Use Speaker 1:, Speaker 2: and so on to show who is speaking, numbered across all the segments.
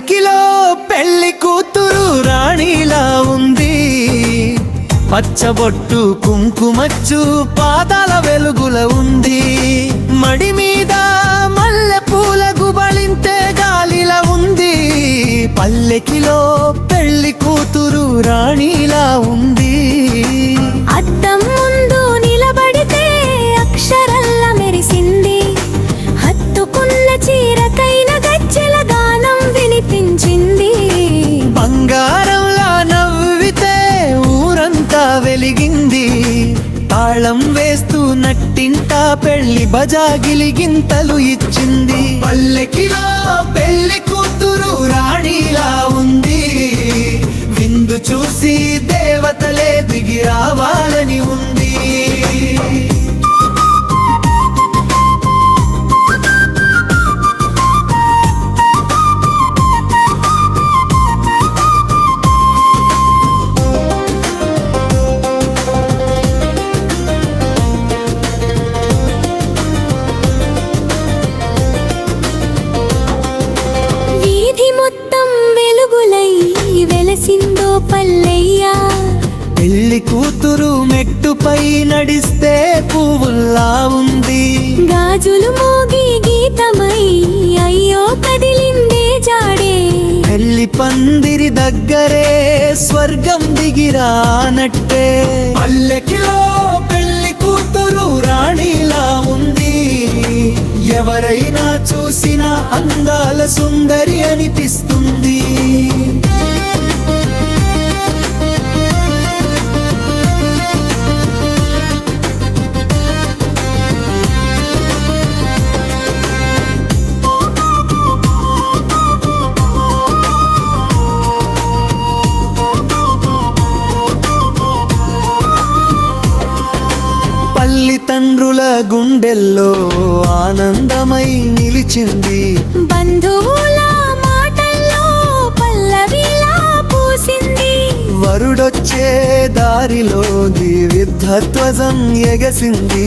Speaker 1: పల్లెకిలో పెళ్లి కూతురు రాణిలా ఉంది. పచ్చబొట్టు కుంకుమచ్చు పాదాల వెలుగుల ఉంది. మడి మీద మల్లె పూల గుబళింతే గాలిలా ఉంది. పల్లెకిలో పెళ్లి కూతురు రాణిలా ఉంది.
Speaker 2: అద్దం ముందు నిలబడితే అక్షరల్ల మెరిసింది. హత్తుకున్న చీరకైన గజ్జెల గానం వినిపించింది.
Speaker 1: బంగారంలా నవ్వితే ఊరంతా వెలిగింది. తాళం వేస్తూ నట్టింట పెళ్లి బజాగిలిగింతలు ఇచ్చింది. పల్లెకిలో పెళ్లి కూతురు రాణిలా ఉంది. విందు చూసి దేవతలే దిగి రావాలని ఉంది.
Speaker 2: మొత్తం వెలుగులై వెలసిందో పల్లెయ్యా.
Speaker 1: పెళ్లి కూతురు మెట్టుపై నడిస్తే పువ్వుల్లా ఉంది.
Speaker 2: గాజులు మోగి గీతమై అయ్యో కదిలిందే జాడే.
Speaker 1: పెళ్లి పందిరి దగ్గరే స్వర్గం దిగిరానట్టే. పల్లెకిలో పెళ్లి కూతురు రాణిలా ఉంది. ఎవరైనా చూసిన అందాల సుందరి అనిపిస్తుంది. తల్లిదండ్రుల గుండెల్లో ఆనందమై నిలిచింది.
Speaker 2: బంధువుల మాటల్లో పల్లవిలా పూసింది.
Speaker 1: వరుడొచ్చే దారిలో దివ్యధ్వజం ఎగసింది.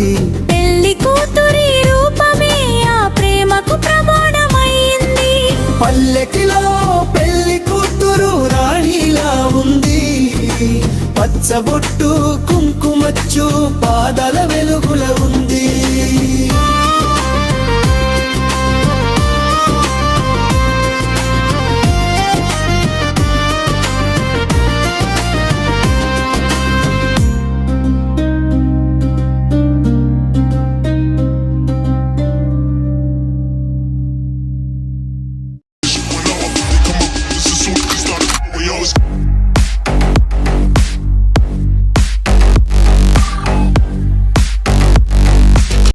Speaker 2: పెళ్లి కూతురి రూపమే ఆ ప్రేమకు ప్రమాణమైంది.
Speaker 1: పల్లెకిలో పెళ్లి కూతురు రాణిలా ఉంది. పచ్చబొట్టు కుంకుమచ్చు పాదాల వెలుగు